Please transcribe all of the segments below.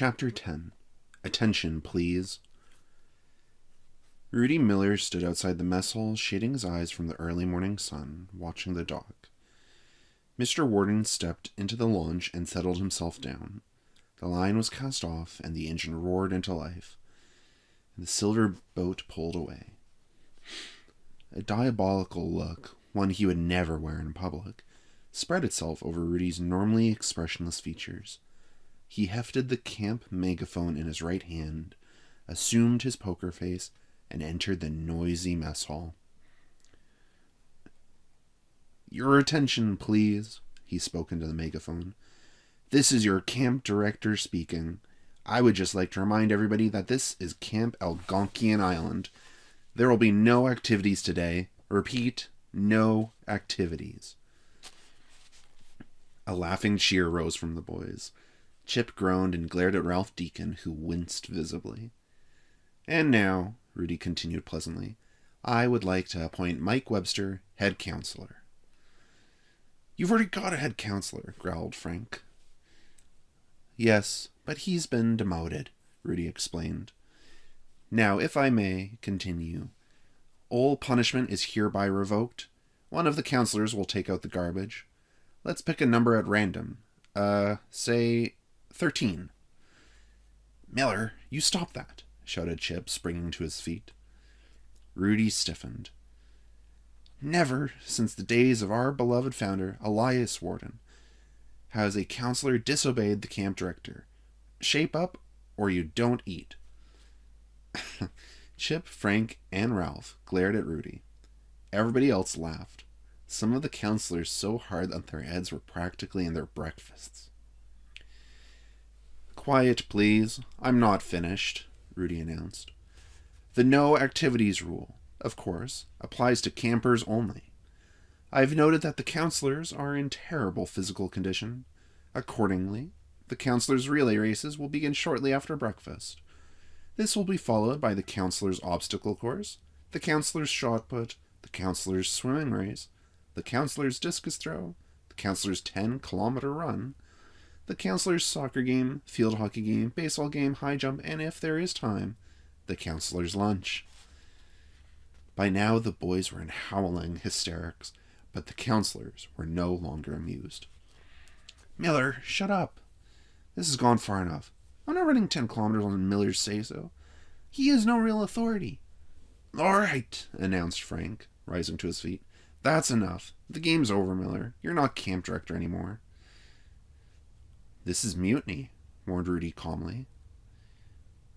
Chapter 10. Attention, please. Rudy Miller stood outside the mess hall, shading his eyes from the early morning sun, watching the dock. Mr. Warden stepped into the launch and settled himself down. The line was cast off, and the engine roared into life. The silver boat pulled away. A diabolical look, one he would never wear in public, spread itself over Rudy's normally expressionless features. He hefted the camp megaphone in his right hand, assumed his poker face, and entered the noisy mess hall. "Your attention, please," he spoke into the megaphone. "This is your camp director speaking. I would just like to remind everybody that this is Camp Algonquian Island. There will be no activities today. Repeat, no activities." A laughing cheer rose from the boys. Chip groaned and glared at Ralph Deacon, who winced visibly. "And now," Rudy continued pleasantly, "I would like to appoint Mike Webster head counselor." "You've already got a head counselor," growled Frank. "Yes, but he's been demoted," Rudy explained. "Now, if I may continue, all punishment is hereby revoked. One of the counselors will take out the garbage. Let's pick a number at random. Say 13. "Miller, you stop that," shouted Chip, springing to his feet. Rudy stiffened. "Never, since the days of our beloved founder, Elias Warden, has a counselor disobeyed the camp director. Shape up, or you don't eat." Chip, Frank, and Ralph glared at Rudy. Everybody else laughed. Some of the counselors so hard that their heads were practically in their breakfasts. "Quiet, please. I'm not finished," Rudy announced. "The no activities rule, of course, applies to campers only. I've noted that the counselors are in terrible physical condition. Accordingly, the counselors' relay races will begin shortly after breakfast. This will be followed by the counselors' obstacle course, the counselors' shot put, the counselors' swimming race, the counselors' discus throw, the counselors' 10-kilometer run, the counselors' soccer game, field hockey game, baseball game, high jump, and if there is time, the counselors' lunch." By now the boys were in howling hysterics, but the counselors were no longer amused. "Miller, shut up. This has gone far enough. I'm not running 10 kilometers on Miller's say-so. He has no real authority." "All right," announced Frank, rising to his feet. "That's enough. The game's over, Miller. You're not camp director anymore." "This is mutiny," warned Rudy calmly.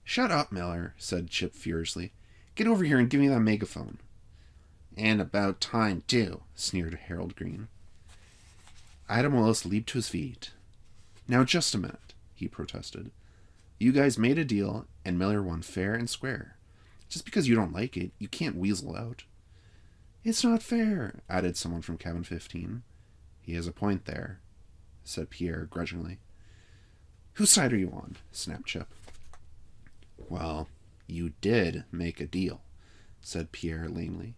"Shut up, Miller," said Chip furiously. "Get over here and give me that megaphone." "And about time, too," sneered Harold Green. Adam Willis leaped to his feet. "Now, just a minute," he protested. "You guys made a deal, and Miller won fair and square. Just because you don't like it, you can't weasel out." "It's not fair," added someone from Cabin 15. "He has a point there," said Pierre grudgingly. "Whose side are you on?" snapped Chip. "Well, you did make a deal," said Pierre lamely.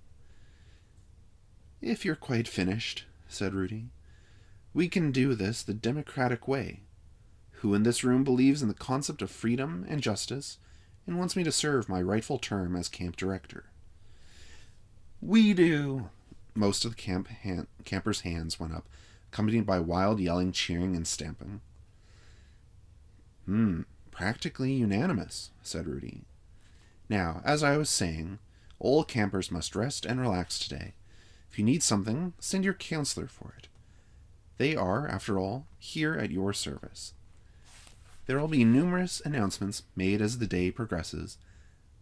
"If you're quite finished," said Rudy, "we can do this the democratic way. Who in this room believes in the concept of freedom and justice and wants me to serve my rightful term as camp director?" "We do." Most of the campers' hands went up, accompanied by wild yelling, cheering, and stamping. Practically unanimous," said Rudy. "Now, as I was saying, all campers must rest and relax today. If you need something, send your counselor for it. They are, after all, here at your service. There will be numerous announcements made as the day progresses.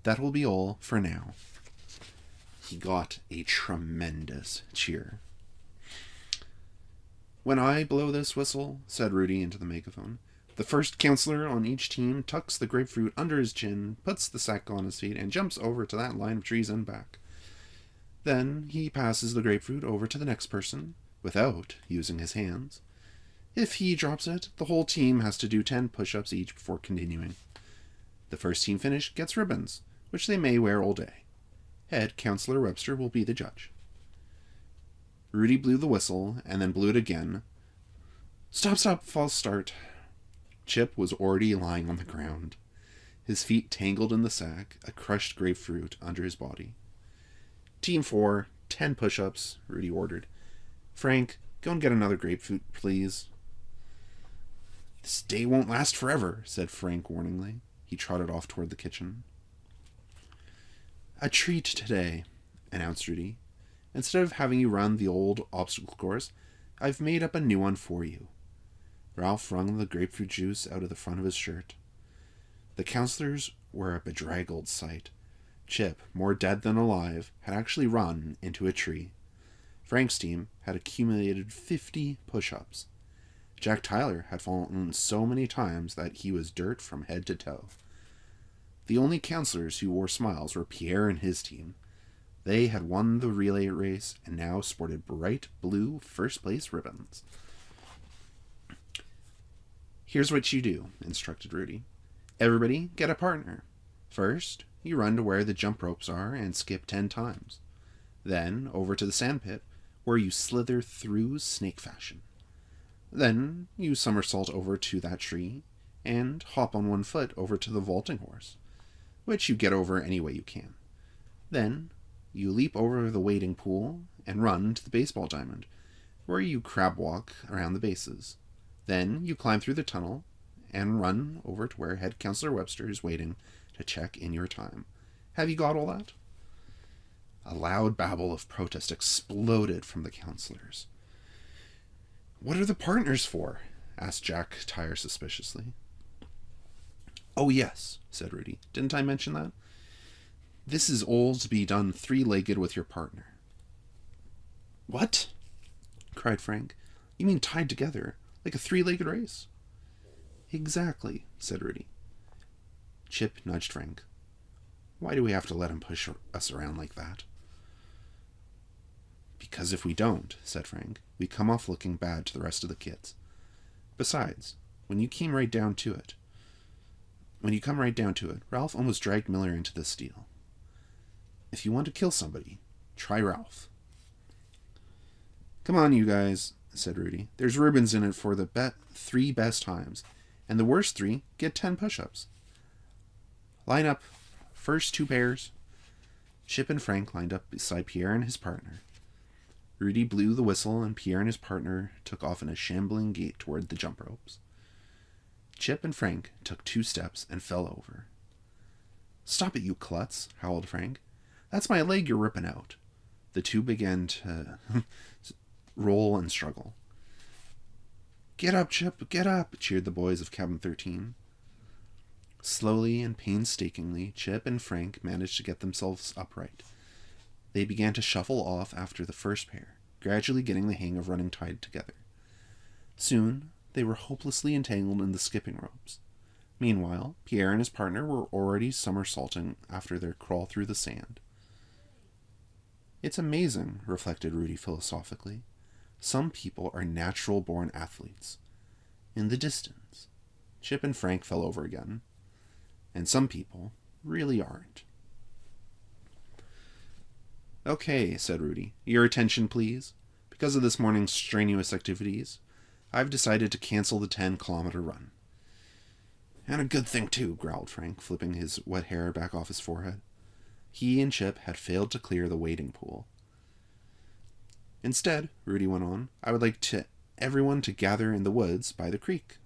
That will be all for now." He got a tremendous cheer. "When I blow this whistle," said Rudy into the megaphone, "the first counselor on each team tucks the grapefruit under his chin, puts the sack on his feet, and jumps over to that line of trees and back. Then he passes the grapefruit over to the next person, without using his hands. If he drops it, the whole team has to do 10 push-ups each before continuing. The first team finished gets ribbons, which they may wear all day. Head Counselor Webster will be the judge." Rudy blew the whistle, and then blew it again. Stop, false start." Chip was already lying on the ground, his feet tangled in the sack, a crushed grapefruit under his body. Team 4, 10 push-ups, Rudy ordered. Frank, go and get another grapefruit, please. This day won't last forever, said Frank warningly. He trotted off toward the kitchen. A treat today, announced Rudy. Instead of having you run the old obstacle course, I've made up a new one for you. Ralph wrung the grapefruit juice out of the front of his shirt. The counselors were a bedraggled sight. Chip, more dead than alive, had actually run into a tree. Frank's team had accumulated 50 push-ups. Jack Tyler had fallen so many times that he was dirt from head to toe. The only counselors who wore smiles were Pierre and his team. They had won the relay race and now sported bright blue first-place ribbons. Here's what you do, instructed Rudy. Everybody get a partner. First, you run to where the jump ropes are and skip 10 times. Then, over to the sandpit, where you slither through snake fashion. Then, you somersault over to that tree and hop on one foot over to the vaulting horse, which you get over any way you can. Then, you leap over the wading pool and run to the baseball diamond, where you crab walk around the bases. Then, you climb through the tunnel and run over to where Head Counselor Webster is waiting to check in your time. Have you got all that? A loud babble of protest exploded from the counselors. What are the partners for? Asked Jack Tyre suspiciously. Oh, yes, said Rudy. Didn't I mention that? This is all to be done 3-legged with your partner. What? Cried Frank. You mean tied together, like a 3-legged race? Exactly, said Rudy. Chip nudged Frank. Why do we have to let him push us around like that? Because if we don't, said Frank, we come off looking bad to the rest of the kids. Besides, when you come right down to it, Ralph almost dragged Miller into this deal. If you want to kill somebody, try Ralph. Come on, you guys, said Rudy. There's ribbons in it for the 3 best times, and the worst 3 get 10 push-ups. Line up. First 2 pairs. Chip and Frank lined up beside Pierre and his partner. Rudy blew the whistle, and Pierre and his partner took off in a shambling gait toward the jump ropes. Chip and Frank took 2 steps and fell over. Stop it, you klutz, howled Frank. That's my leg you're ripping out. The 2 began to roll and struggle. Get up, Chip, get up, cheered the boys of Cabin 13. Slowly and painstakingly, Chip and Frank managed to get themselves upright. They began to shuffle off after the first pair, gradually getting the hang of running tied together. Soon, they were hopelessly entangled in the skipping ropes. Meanwhile, Pierre and his partner were already somersaulting after their crawl through the sand. It's amazing, reflected Rudy philosophically. Some people are natural-born athletes. In the distance, Chip and Frank fell over again. And some people really aren't. Okay, said Rudy. Your attention, please. Because of this morning's strenuous activities, I've decided to cancel the 10-kilometer run. And a good thing, too, growled Frank, flipping his wet hair back off his forehead. He and Chip had failed to clear the wading pool. Instead, Rudy went on, I would like everyone to gather in the woods by the creek.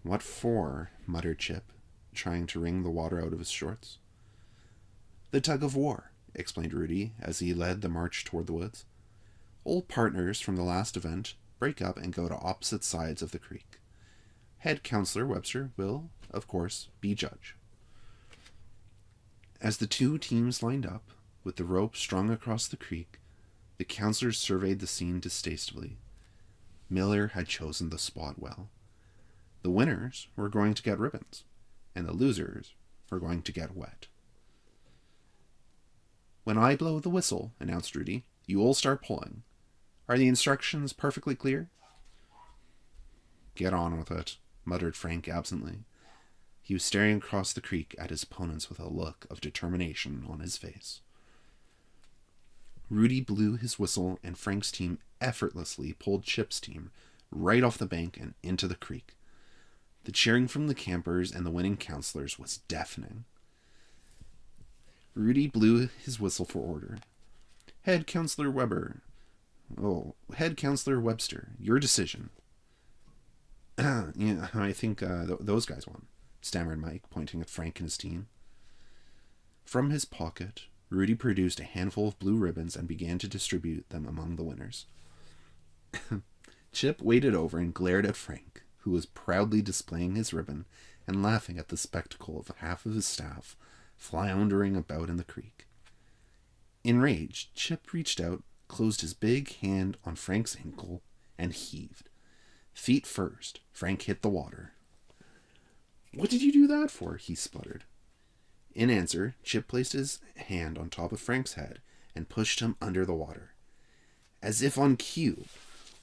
What for? Muttered Chip, trying to wring the water out of his shorts. The tug of war, explained Rudy as he led the march toward the woods. Old partners from the last event break up and go to opposite sides of the creek. Head Counselor Webster will, of course, be judge. As the 2 teams lined up, with the rope strung across the creek, the counselors surveyed the scene distastefully. Miller had chosen the spot well. The winners were going to get ribbons, and the losers were going to get wet. When I blow the whistle, announced Rudy, you all start pulling. Are the instructions perfectly clear? Get on with it, muttered Frank absently. He was staring across the creek at his opponents with a look of determination on his face. Rudy blew his whistle, and Frank's team effortlessly pulled Chip's team right off the bank and into the creek. The cheering from the campers and the winning counselors was deafening. Rudy blew his whistle for order. Head Counselor Webster, your decision. Yeah, I think those guys won, stammered Mike, pointing at Frank and his team. From his pocket, Rudy produced a handful of blue ribbons and began to distribute them among the winners. Chip waded over and glared at Frank, who was proudly displaying his ribbon and laughing at the spectacle of half of his staff floundering about in the creek. Enraged, Chip reached out, closed his big hand on Frank's ankle, and heaved. Feet first, Frank hit the water. "What did you do that for?" he spluttered. In answer, Chip placed his hand on top of Frank's head and pushed him under the water. As if on cue,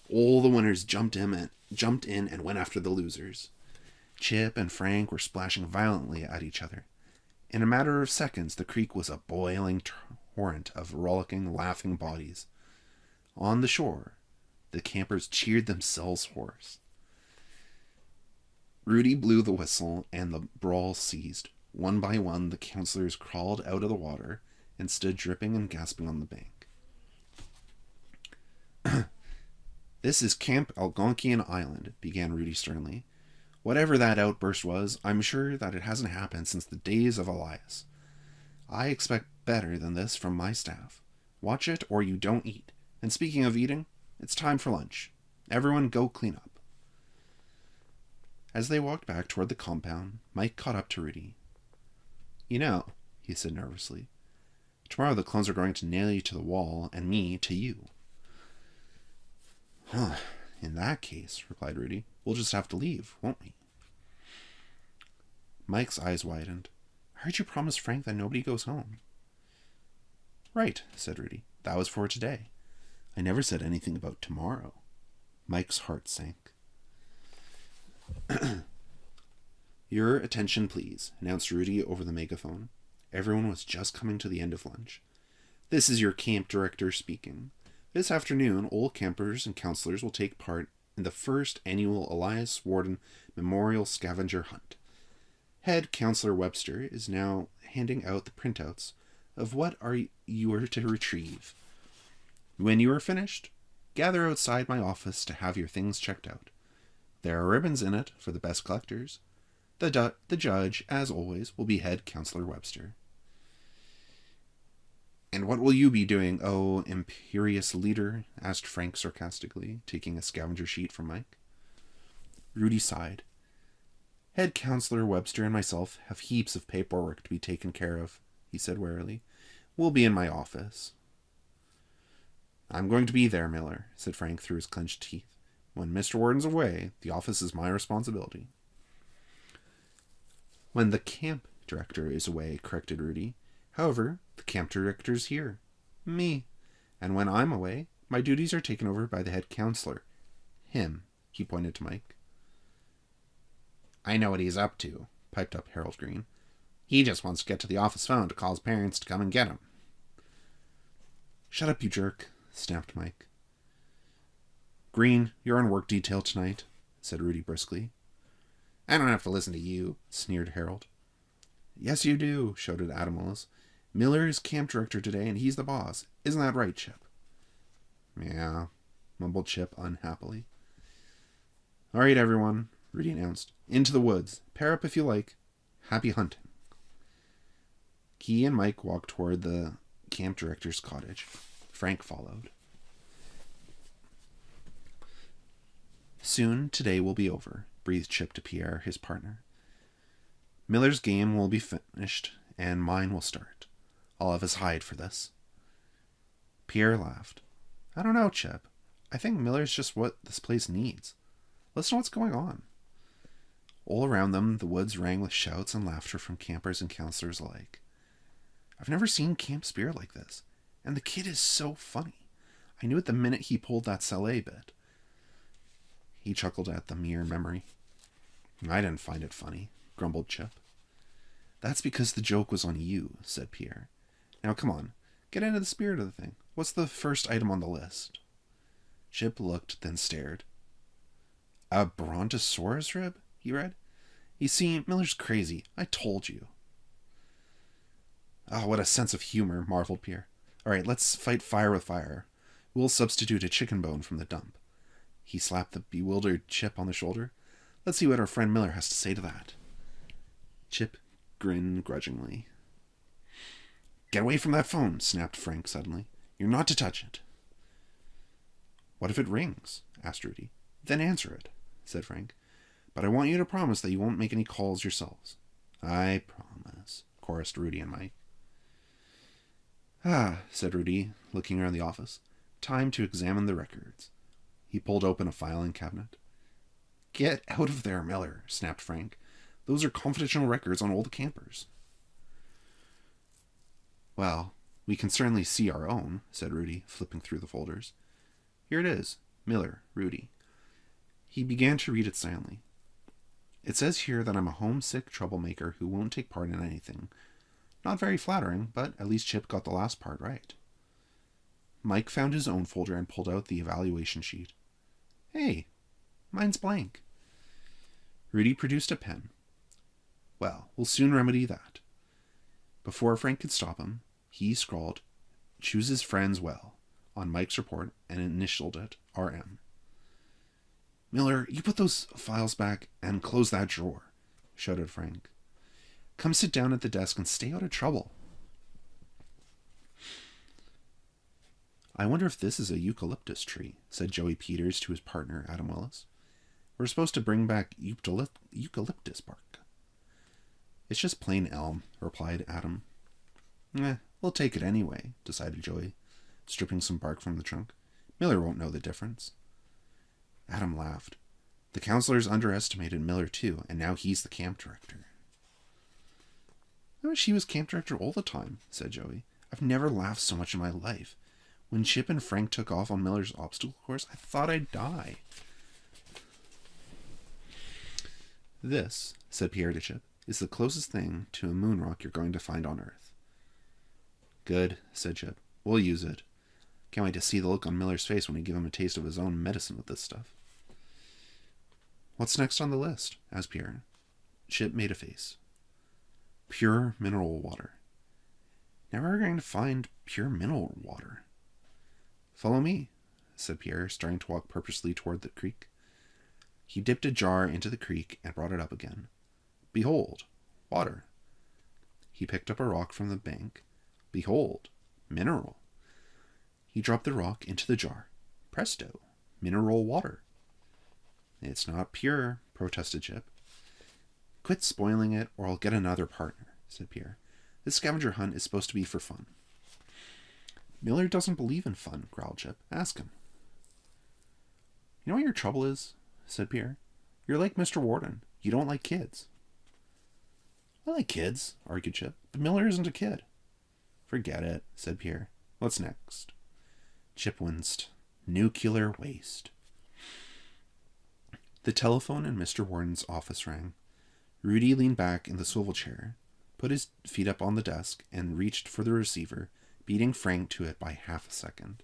all the winners jumped in and went after the losers. Chip and Frank were splashing violently at each other. In a matter of seconds, the creek was a boiling torrent of rollicking, laughing bodies. On the shore, the campers cheered themselves hoarse. Rudy blew the whistle, and the brawl ceased. One by one, the counselors crawled out of the water and stood dripping and gasping on the bank. "This is Camp Algonquian Island," began Rudy sternly. "Whatever that outburst was, I'm sure that it hasn't happened since the days of Elias. I expect better than this from my staff. Watch it or you don't eat. And speaking of eating, it's time for lunch. Everyone go clean up." As they walked back toward the compound, Mike caught up to Rudy. "You know," he said nervously, "tomorrow the clones are going to nail you to the wall and me to you." "Huh, in that case," replied Rudy, "we'll just have to leave, won't we?" Mike's eyes widened. "I heard you promise Frank that nobody goes home." "Right," said Rudy. "That was for today. I never said anything about tomorrow." Mike's heart sank. "Your attention, please," announced Rudy over the megaphone. Everyone was just coming to the end of lunch. "This is your camp director speaking. This afternoon, all campers and counselors will take part in the first annual Elias Warden Memorial Scavenger Hunt. Head Counselor Webster is now handing out the printouts of what you are to retrieve. When you are finished, gather outside my office to have your things checked out. There are ribbons in it for the best collectors. The judge, as always, will be Head Counselor Webster." "And what will you be doing, oh imperious leader?" asked Frank sarcastically, taking a scavenger sheet from Mike. Rudy sighed. "Head Counselor Webster and myself have heaps of paperwork to be taken care of," he said warily. "We'll be in my office." "I'm going to be there, Miller," said Frank through his clenched teeth. "When Mr. Warden's away, the office is my responsibility." "When the camp director is away," corrected Rudy. "However, the camp director's here. Me. And when I'm away, my duties are taken over by the head counselor. Him." He pointed to Mike. "I know what he's up to," piped up Harold Green. "He just wants to get to the office phone to call his parents to come and get him." "Shut up, you jerk," snapped Mike. "Green, you're on work detail tonight," said Rudy briskly. "I don't have to listen to you," sneered Harold. "Yes, you do," shouted Adam Willis. "Miller is camp director today, and he's the boss. Isn't that right, Chip?" "Yeah," mumbled Chip unhappily. "All right, everyone," Rudy announced. "Into the woods. Pair up if you like. Happy hunting." He and Mike walked toward the camp director's cottage. Frank followed. "Soon today will be over," breathed Chip to Pierre, his partner. "Miller's game will be finished, and mine will start. I'll have his hide for this." Pierre laughed. "I don't know, Chip. I think Miller's just what this place needs. Listen to what's going on." All around them, the woods rang with shouts and laughter from campers and counselors alike. "I've never seen camp spirit like this, and the kid is so funny. I knew it the minute he pulled that Saleh bit." He chuckled at the mere memory. "I didn't find it funny," grumbled Chip. "That's because the joke was on you," said Pierre. "Now come on, get into the spirit of the thing. What's the first item on the list?" Chip looked, then stared. "A brontosaurus rib?" he read. You see, Miller's crazy. I told you. Oh, what a sense of humor, marveled Pierre. All right, let's fight fire with fire. We'll substitute a chicken bone from the dump. He slapped the bewildered Chip on the shoulder. Let's see what our friend Miller has to say to that. Chip grinned grudgingly. Get away from that phone, snapped Frank suddenly. You're not to touch it. What if it rings? Asked Rudy. Then answer it, said Frank. But I want you to promise that you won't make any calls yourselves. I promise, chorused Rudy and Mike. Ah, said Rudy, looking around the office. Time to examine the records. He pulled open a filing cabinet. Get out of there, Miller, snapped Frank. Those are confidential records on all the campers. Well, we can certainly see our own, said Rudy, flipping through the folders. Here it is. Miller, Rudy. He began to read it silently. It says here that I'm a homesick troublemaker who won't take part in anything. Not very flattering, but at least Chip got the last part right. Mike found his own folder and pulled out the evaluation sheet. Hey, mine's blank. Rudy produced a pen. Well, we'll soon remedy that. Before Frank could stop him, he scrawled, chooses friends well, on Mike's report and initialed it RM. Miller, you put those files back and close that drawer, shouted Frank. Come sit down at the desk and stay out of trouble. I wonder if this is a eucalyptus tree, said Joey Peters to his partner, Adam Willis. We're supposed to bring back eucalyptus bark. It's just plain elm, replied Adam. We'll take it anyway, decided Joey, stripping some bark from the trunk. Miller won't know the difference. Adam laughed. The counselors underestimated Miller too, and now he's the camp director. I wish he was camp director all the time, said Joey. I've never laughed so much in my life. When Chip and Frank took off on Miller's obstacle course, I thought I'd die. This, said Pierre to Chip, is the closest thing to a moon rock you're going to find on Earth. Good, said Chip. We'll use it. Can't wait to see the look on Miller's face when we give him a taste of his own medicine with this stuff. What's next on the list? Asked Pierre. Chip made a face. Pure mineral water. Now we're going to find pure mineral water. Follow me, said Pierre, starting to walk purposely toward the creek. He dipped a jar into the creek and brought it up again. Behold, water. He picked up a rock from the bank. Behold, mineral. He dropped the rock into the jar. Presto, mineral water. It's not pure, protested Chip. Quit spoiling it, or I'll get another partner, said Pierre. This scavenger hunt is supposed to be for fun. Miller doesn't believe in fun, growled Chip. Ask him. You know what your trouble is? Said Pierre. You're like Mr. Warden. You don't like kids. I like kids, argued Chip, but Miller isn't a kid. Forget it, said Pierre. What's next? Chip winced. Nuclear waste. The telephone in Mr. Warden's office rang. Rudy leaned back in the swivel chair, put his feet up on the desk, and reached for the receiver, beating Frank to it by half a second.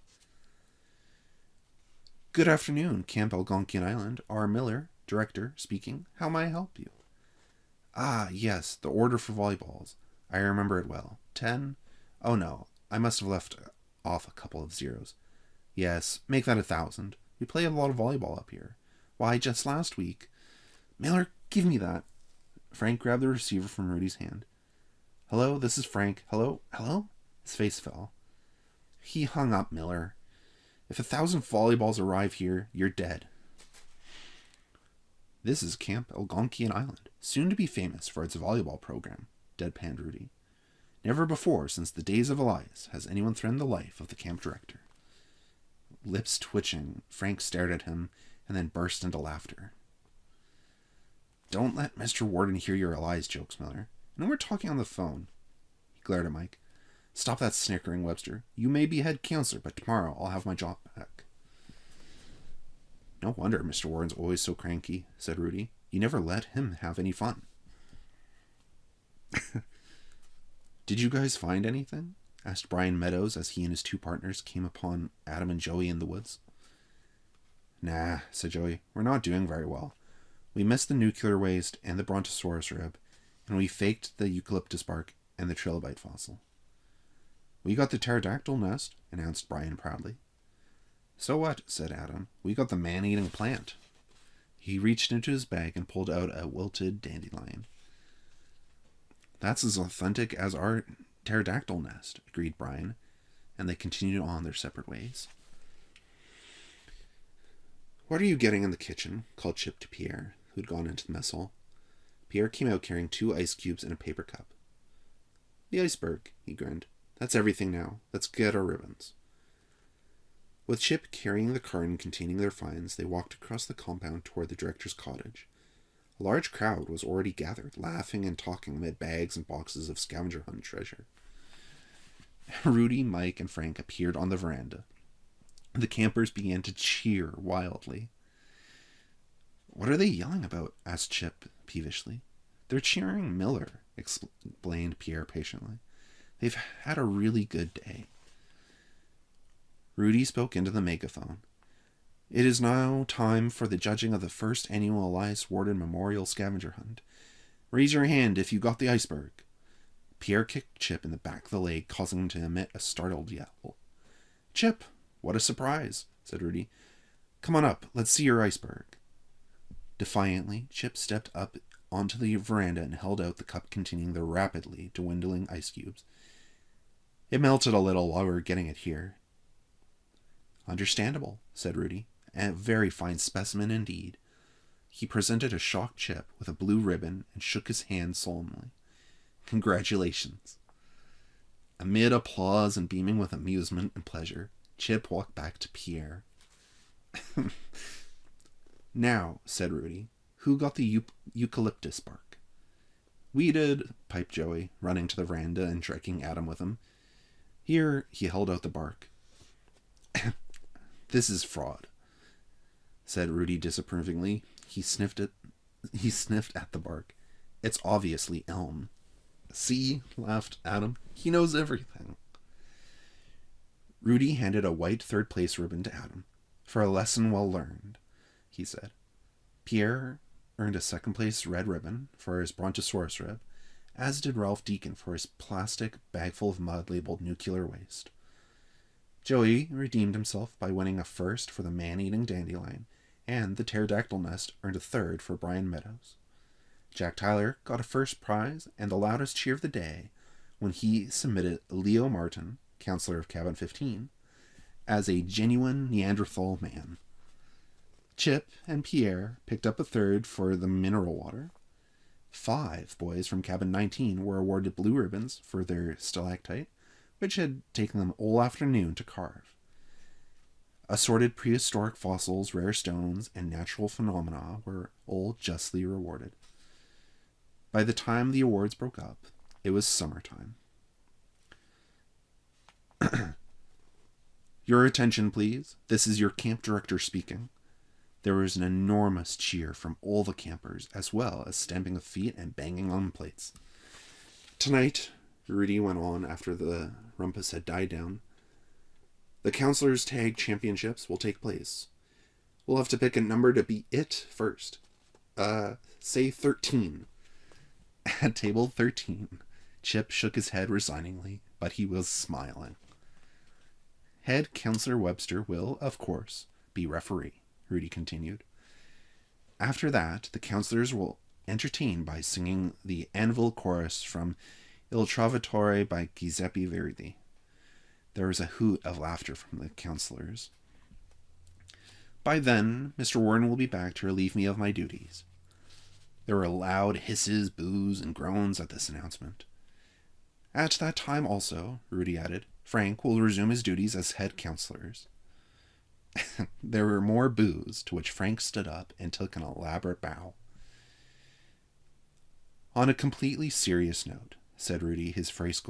Good afternoon, Camp Algonquian Island. R. Miller, director, speaking. How may I help you? Ah, yes, the order for volleyballs. I remember it well. 10? Oh no, I must have left off a couple of zeros. Yes, make that 1,000. We play a lot of volleyball up here. Why, just last week... Miller, give me that. Frank grabbed the receiver from Rudy's hand. Hello, this is Frank. Hello? Hello? His face fell. He hung up, Miller. If 1,000 volleyballs arrive here, you're dead. This is Camp Algonquian Island, soon to be famous for its volleyball program, deadpanned Rudy. Never before, since the days of Elias, has anyone threatened the life of the camp director. Lips twitching, Frank stared at him and then burst into laughter. Don't let Mr. Warden hear your Elias jokes, Miller. And we're talking on the phone. He glared at Mike. Stop that snickering, Webster. You may be head counselor, but tomorrow I'll have my job back. No wonder Mr. Warden's always so cranky, said Rudy. You never let him have any fun. Did you guys find anything? Asked Brian Meadows as he and his two partners came upon Adam and Joey in the woods. Nah, said Joey. We're not doing very well. We missed the nuclear waste and the brontosaurus rib, and we faked the eucalyptus bark and the trilobite fossil. We got the pterodactyl nest, announced Brian proudly. So what? Said Adam. We got the man-eating plant. He reached into his bag and pulled out a wilted dandelion. That's as authentic as our pterodactyl nest, agreed Brian, and they continued on their separate ways. What are you getting in the kitchen? Called Chip to Pierre, who'd gone into the mess hall. Pierre came out carrying 2 ice cubes and a paper cup. The iceberg, he grinned. That's everything now. Let's get our ribbons. With Chip carrying the carton containing their finds, they walked across the compound toward the director's cottage. A large crowd was already gathered, laughing and talking amid bags and boxes of scavenger hunt treasure. Rudy, Mike, and Frank appeared on the veranda. The campers began to cheer wildly. What are they yelling about? Asked Chip peevishly. They're cheering Miller, explained Pierre patiently. They've had a really good day. Rudy spoke into the megaphone. It is now time for the judging of the first annual Elias Warden Memorial Scavenger Hunt. Raise your hand if you got the iceberg. Pierre kicked Chip in the back of the leg, causing him to emit a startled yell. Chip, what a surprise, said Rudy. Come on up, let's see your iceberg. Defiantly, Chip stepped up onto the veranda and held out the cup containing the rapidly dwindling ice cubes. It melted a little while we were getting it here. Understandable, said Rudy. A very fine specimen indeed. He presented a shocked Chip with a blue ribbon and shook his hand solemnly. Congratulations. Amid applause and beaming with amusement and pleasure, Chip walked back to Pierre. Now, said Rudy, who got the eucalyptus bark? We did, piped Joey, running to the veranda and dragging Adam with him. Here, he held out the bark. This is fraud, said Rudy disapprovingly. He sniffed at the bark. It's obviously elm. See, laughed Adam. He knows everything. Rudy handed a white third-place ribbon to Adam. For a lesson well learned, he said. Pierre earned a second-place red ribbon for his brontosaurus rib, as did Ralph Deacon for his plastic bag full of mud labeled nuclear waste. Joey redeemed himself by winning a first for the man-eating dandelion, and the pterodactyl nest earned a third for Brian Meadows. Jack Tyler got a first prize and the loudest cheer of the day when he submitted Leo Martin, counselor of Cabin 15, as a genuine Neanderthal man. Chip and Pierre picked up a third for the mineral water. 5 boys from Cabin 19 were awarded blue ribbons for their stalactite, which had taken them all afternoon to carve. Assorted prehistoric fossils, rare stones, and natural phenomena were all justly rewarded. By the time the awards broke up, it was summertime. Your attention, please. This is your camp director speaking. There was an enormous cheer from all the campers, as well as stamping of feet and banging on plates. Tonight, Rudy went on after the rumpus had died down, the counselors' tag championships will take place. We'll have to pick a number to beat it first. Say 13. At table 13, Chip shook his head resigningly, but he was smiling. Head Counselor Webster will, of course, be referee, Rudy continued. After that, the counselors will entertain by singing the Anvil chorus from Il Trovatore by Giuseppe Verdi. There was a hoot of laughter from the counselors. By then, Mr. Warren will be back to relieve me of my duties. There were loud hisses, boos, and groans at this announcement. At that time also, Rudy added, Frank will resume his duties as head counselors. There were more boos, to which Frank stood up and took an elaborate bow. On a completely serious note, said Rudy, his face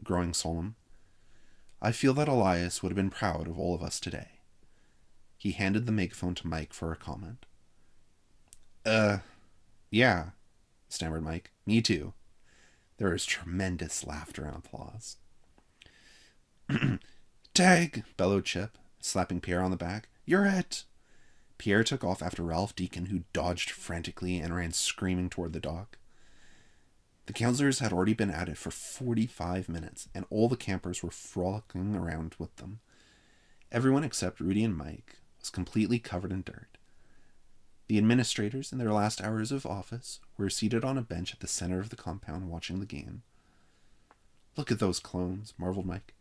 growing solemn, I feel that Elias would have been proud of all of us today. He handed the megaphone to Mike for a comment. Yeah, stammered Mike. Me too. There was tremendous laughter and applause. Tag, bellowed Chip, slapping Pierre on the back. You're it! Pierre took off after Ralph Deacon, who dodged frantically and ran screaming toward the dock. The counselors had already been at it for 45 minutes, and all the campers were frolicking around with them. Everyone except Rudy and Mike was completely covered in dirt. The administrators, in their last hours of office, were seated on a bench at the center of the compound watching the game. "Look at those clones," marveled Mike.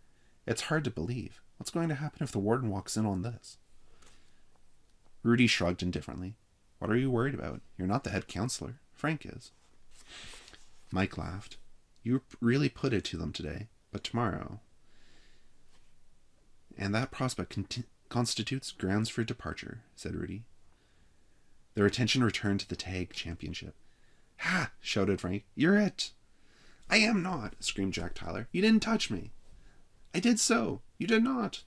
"It's hard to believe. What's going to happen if the warden walks in on this?" Rudy shrugged indifferently. "What are you worried about? You're not the head counselor. Frank is." Mike laughed. "You really put it to them today, but tomorrow..." "And that prospect constitutes grounds for departure," said Rudy. Their attention returned to the tag championship. "Ha!" shouted Frank. "You're it!" "I am not!" screamed Jack Tyler. "You didn't touch me!" "I did so! You did not!"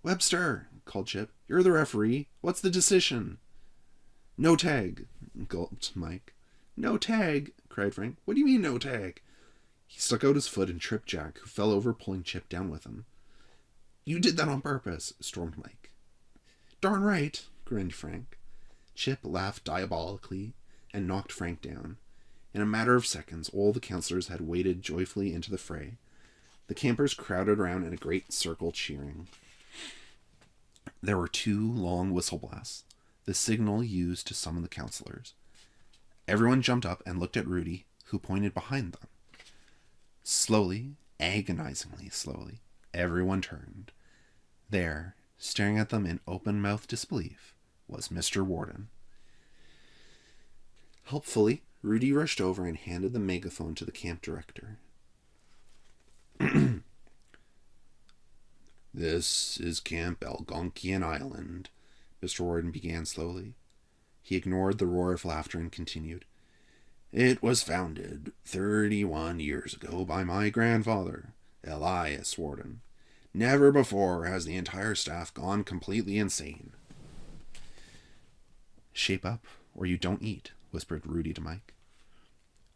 "Webster!" called Chip. "You're the referee. What's the decision?" "No tag," gulped Mike. "No tag!" cried Frank. "What do you mean, no tag?" He stuck out his foot and tripped Jack, who fell over, pulling Chip down with him. "You did that on purpose," stormed Mike. "Darn right," grinned Frank. Chip laughed diabolically and knocked Frank down. In a matter of seconds, all the counselors had waded joyfully into the fray. The campers crowded around in a great circle, cheering. There were 2 long whistle blasts, the signal used to summon the counselors. Everyone jumped up and looked at Rudy, who pointed behind them. Slowly, agonizingly slowly, everyone turned. There, staring at them in open-mouthed disbelief, was Mr. Warden. Helpfully, Rudy rushed over and handed the megaphone to the camp director. "This is Camp Algonquian Island," Mr. Warden began slowly. He ignored the roar of laughter and continued. "It was founded 31 years ago by my grandfather, Elias Warden. Never before has the entire staff gone completely insane." "Shape up, or you don't eat," whispered Rudy to Mike.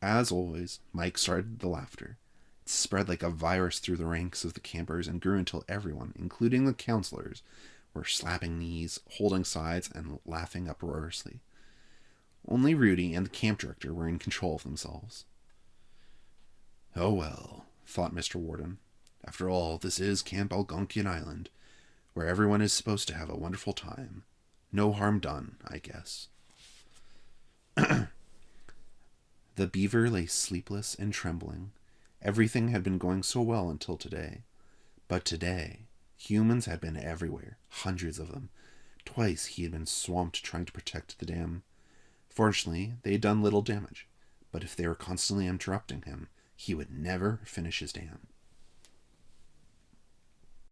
As always, Mike started the laughter. It spread like a virus through the ranks of the campers and grew until everyone, including the counselors, were slapping knees, holding sides, and laughing uproariously. Only Rudy and the camp director were in control of themselves. "Oh well," thought Mr. Warden. "After all, this is Camp Algonquian Island, where everyone is supposed to have a wonderful time. No harm done, I guess." The beaver lay sleepless and trembling. Everything had been going so well until today. But today, humans had been everywhere, hundreds of them. Twice he had been swamped trying to protect the dam. Fortunately, they had done little damage, but if they were constantly interrupting him, he would never finish his dam.